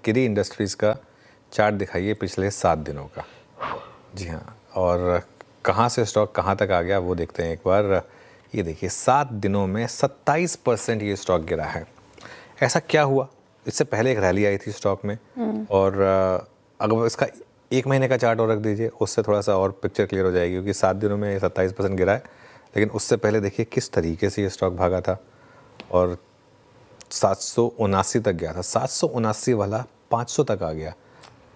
किरी इंडस्ट्रीज़ का चार्ट दिखाइए पिछले 7 दिनों का। जी हाँ, और कहाँ से स्टॉक कहाँ तक आ गया वो देखते हैं एक बार। ये देखिए 7 दिनों में 27% ये स्टॉक गिरा है। ऐसा क्या हुआ? इससे पहले एक रैली आई थी स्टॉक में, और अगर इसका 1 महीने का चार्ट और रख दीजिए, उससे थोड़ा सा और पिक्चर क्लियर हो जाएगी, क्योंकि 7 दिनों में 27% गिरा है। लेकिन उससे पहले देखिए किस तरीके से ये स्टॉक भागा था और 779 तक गया था। 779 वाला 500 तक आ गया।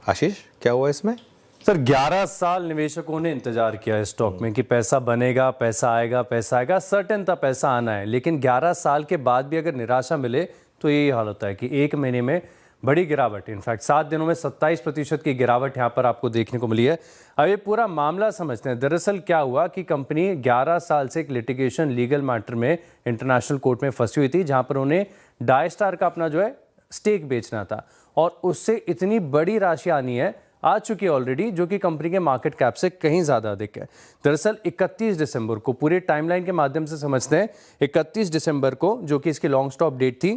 आशीष, क्या हुआ इसमें? सर 11 साल निवेशकों ने इंतजार किया इस स्टॉक में कि पैसा बनेगा, पैसा आएगा, पैसा आएगा, सर्टेन था पैसा आना है। लेकिन 11 साल के बाद भी अगर निराशा मिले तो यही हाल होता है कि 1 महीने में बड़ी गिरावट, इनफैक्ट 7 दिनों में 27% की गिरावट यहाँ पर आपको देखने को मिली है। अब ये पूरा मामला समझते हैं। दरअसल क्या हुआ कि कंपनी 11 साल से एक लिटिगेशन लीगल मैटर में इंटरनेशनल कोर्ट में फंसी हुई थी, जहां पर उन्हें डायस्टार का अपना जो है स्टेक बेचना था, और उससे इतनी बड़ी राशि आनी है, आ चुकी है ऑलरेडी, जो कि कंपनी के मार्केट कैप से कहीं ज़्यादा अधिक है। दरअसल 31 दिसंबर को, पूरे टाइमलाइन के माध्यम से समझते हैं, 31 दिसंबर को जो कि इसकी लॉन्ग स्टॉप डेट थी,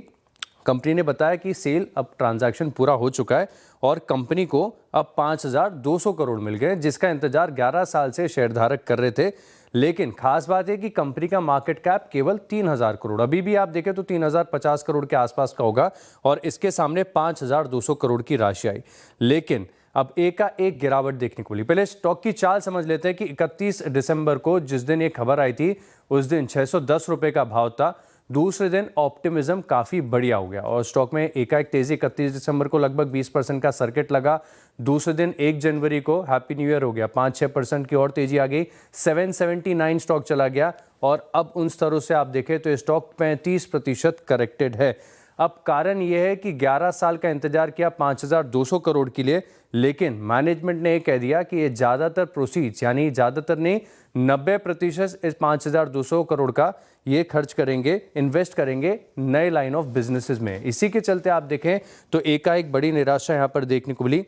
कंपनी ने बताया कि सेल अब ट्रांजैक्शन पूरा हो चुका है और कंपनी को अब 5,200 करोड़ मिल गए, जिसका इंतजार 11 साल से शेयरधारक कर रहे थे। लेकिन खास बात है कि कंपनी का मार्केट कैप केवल 3,000 करोड़, अभी भी आप देखें तो 3,050 करोड़ के आसपास का होगा, और इसके सामने 5,200 करोड़ की राशि आई। लेकिन अब एक गिरावट देखने को मिली। पहले स्टॉक की चाल समझ लेते हैं कि 31 दिसंबर को जिस दिन ये खबर आई थी, उस दिन 610 रुपए का भाव था। दूसरे दिन ऑप्टिमिज्म काफ़ी बढ़िया हो गया और स्टॉक में एकाएक तेजी 31 दिसंबर को लगभग 20% का सर्किट लगा। दूसरे दिन 1 जनवरी को हैप्पी न्यू ईयर हो गया, 5-6% की और तेजी आ गई, 779 स्टॉक चला गया, और अब उन स्तरों से आप देखें तो स्टॉक 35% करेक्टेड है। अब कारण यह है कि 11 साल का इंतजार किया 5,200 करोड़ के लिए, लेकिन मैनेजमेंट ने यह कह दिया कि ये ज़्यादातर प्रोसीड्स, यानी ज़्यादातर नहीं 90% इस 5,200 करोड़ का ये खर्च करेंगे, इन्वेस्ट करेंगे नए लाइन ऑफ बिजनेसेस में। इसी के चलते आप देखें तो एकाएक बड़ी निराशा यहाँ पर देखने को मिली।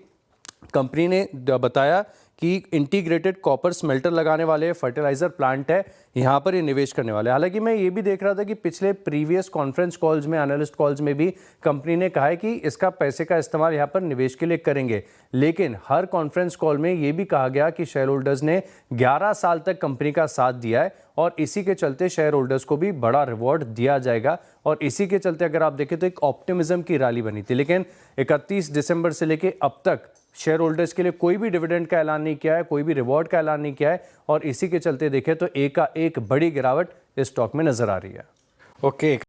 कंपनी ने बताया कि इंटीग्रेटेड कॉपर स्मेल्टर लगाने वाले फर्टिलाइजर प्लांट है, यहाँ पर ये निवेश करने वाले। हालांकि मैं ये भी देख रहा था कि पिछले प्रीवियस कॉन्फ्रेंस कॉल्स में, एनालिस्ट कॉल्स में भी कंपनी ने कहा है कि इसका पैसे का इस्तेमाल यहाँ पर निवेश के लिए करेंगे। लेकिन हर कॉन्फ्रेंस कॉल में ये भी कहा गया कि शेयर होल्डर्स ने 11 साल तक कंपनी का साथ दिया है और इसी के चलते शेयर होल्डर्स को भी बड़ा रिवॉर्ड दिया जाएगा, और इसी के चलते अगर आप देखें तो एक ऑप्टिमिज्म की रैली बनी थी। लेकिन 31 दिसंबर से लेके अब तक शेयर होल्डर्स के लिए कोई भी डिविडेंड का ऐलान नहीं किया है, कोई भी रिवॉर्ड का ऐलान नहीं किया है, और इसी के चलते देखें तो एक बड़ी गिरावट इस स्टॉक में नजर आ रही है। ओके।